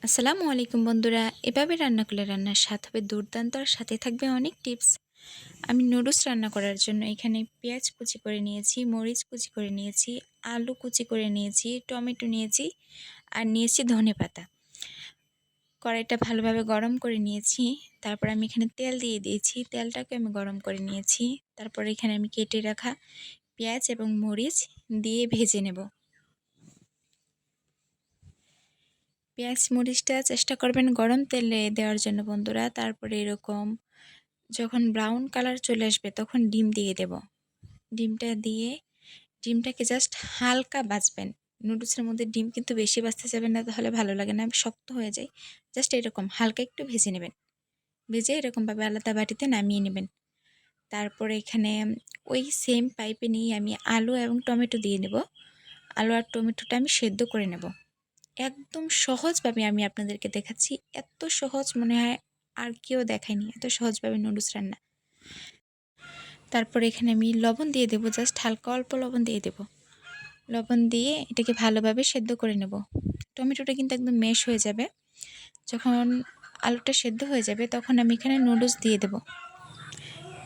আসসালামু আলাইকুম বন্ধুরা, এভাবে রান্না করলে রান্নার স্বাদ হবে দুর্দান্ত আর সাথে থাকবে অনেক টিপস। আমি নুডলস রান্না করার জন্য এখানে পেঁয়াজ কুচি করে নিয়েছি, মরিচ কুচি করে নিয়েছি, আলু কুচি করে নিয়েছি, টমেটো নিয়েছি আর নিয়েছি ধনেপাতা। কড়াইটা ভালোভাবে গরম করে নিয়েছি। তারপর আমি এখানে তেল দিয়ে দিয়েছি, তেলটাকে আমি গরম করে নিয়েছি। তারপর এখানে আমি কেটে রাখা পেঁয়াজ এবং মরিচ দিয়ে ভেজে নেব। পেঁয়াজ মরিচটা চেষ্টা করবেন গরম তেলে দেওয়ার জন্য বন্ধুরা। তারপরে এরকম যখন ব্রাউন কালার চলে আসবে তখন ডিম দিয়ে দেব। ডিমটা দিয়ে ডিমটাকে জাস্ট হালকা ভাজবেন। নুডলসের মধ্যে ডিম কিন্তু বেশি ভাজতে যাবেন না, তাহলে ভালো লাগে না, শক্ত হয়ে যায়। জাস্ট এরকম হালকা একটু ভেজে নেবেন। ভেজে এরকমভাবে আলাদা বাটিতে নামিয়ে নেবেন। তারপরে এখানে ওই সেম পাইপে নিয়ে আমি আলু এবং টমেটো দিয়ে দেব। আলু আর টমেটোটা আমি সেদ্ধ করে নেব। একদম সহজভাবে আমি আপনাদেরকে দেখাচ্ছি। এত সহজ মনে হয় আর কেউ দেখায়নি, এত সহজভাবে নুডলস রান্না। তারপরে এখানে আমি লবণ দিয়ে দেবো, জাস্ট হালকা অল্প লবণ দিয়ে দেব। লবণ দিয়ে এটাকে ভালোভাবে সেদ্ধ করে নেব। টমেটোটা কিন্তু একদম ম্যাশ হয়ে যাবে। যখন আলুটা সেদ্ধ হয়ে যাবে তখন আমি এখানে নুডলস দিয়ে দেব।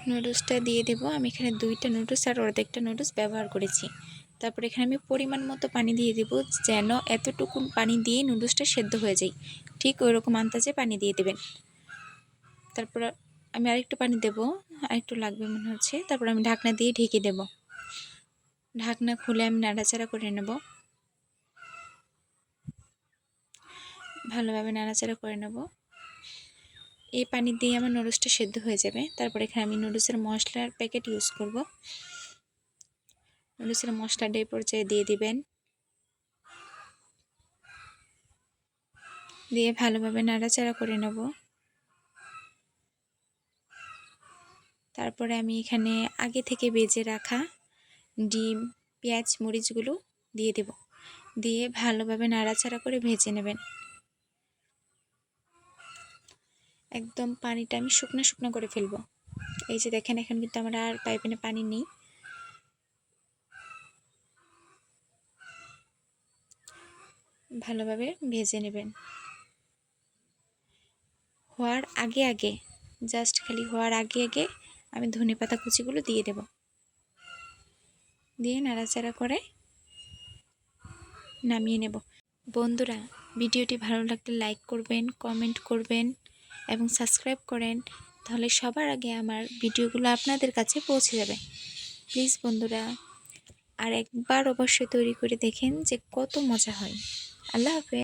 নুডলসটা দিয়ে দেব। আমি এখানে 2টা নুডলস আর অর্ধেকটা নুডলস ব্যবহার করেছি। তারপর এখানে আমি পরিমাণ মতো পানি দিয়ে দেব, যেন এতটুকু পানি দিয়ে নুডলসটা সেদ্ধ হয়ে যায়। ঠিক ওই রকম আন্দাজে পানি দিয়ে দেবেন। তারপর আমি আরেকটু পানি দেব, আরেকটু লাগবে মনে হচ্ছে। তারপর আমি ঢাকনা দিয়ে ঢেকে দেব। ঢাকনা খুলে আমি নাড়াচাড়া করে নেব। ভালোভাবে নাড়াচাড়া করে নেব। এই পানি দিয়ে আমার নুডলসটা সেদ্ধ হয়ে যাবে। তারপর এখানে আমি নুডলসের মশলার প্যাকেট ইউজ করব। নুডলসের মশলাটা এই পর্যায়ে দিয়ে দিবেন। দিয়ে ভালোভাবে নাড়াচাড়া করে নেব। তারপরে আমি এখানে আগে থেকে ভেজে রাখা ডিম, পেঁয়াজ, মরিচগুলো দিয়ে দেব। দিয়ে ভালোভাবে নাড়াচাড়া করে ভেজে নেবেন। একদম পানিটা আমি শুকনো শুকনো করে ফেলবো। এই যে দেখেন, এখন কিন্তু আমার আর পাইপে পানি নেই। ভালোভাবে ভেজে নেবেন। হওয়ার আগে আগে, জাস্ট খালি হওয়ার আগে আগে আমি ধনেপাতা কুচিগুলো দিয়ে দেব। দিয়ে নাড়াচাড়া করে নামিয়ে নেব। বন্ধুরা, ভিডিওটি ভালো লাগলে লাইক করবেন, কমেন্ট করবেন এবং সাবস্ক্রাইব করেন, তাহলে সবার আগে আমার ভিডিওগুলো আপনাদের কাছে পৌঁছে যাবে। প্লিজ বন্ধুরা, আর একবার অবশ্যই তৈরি করে দেখেন যে কত মজা হয়। আল্লাহ হাফেজ।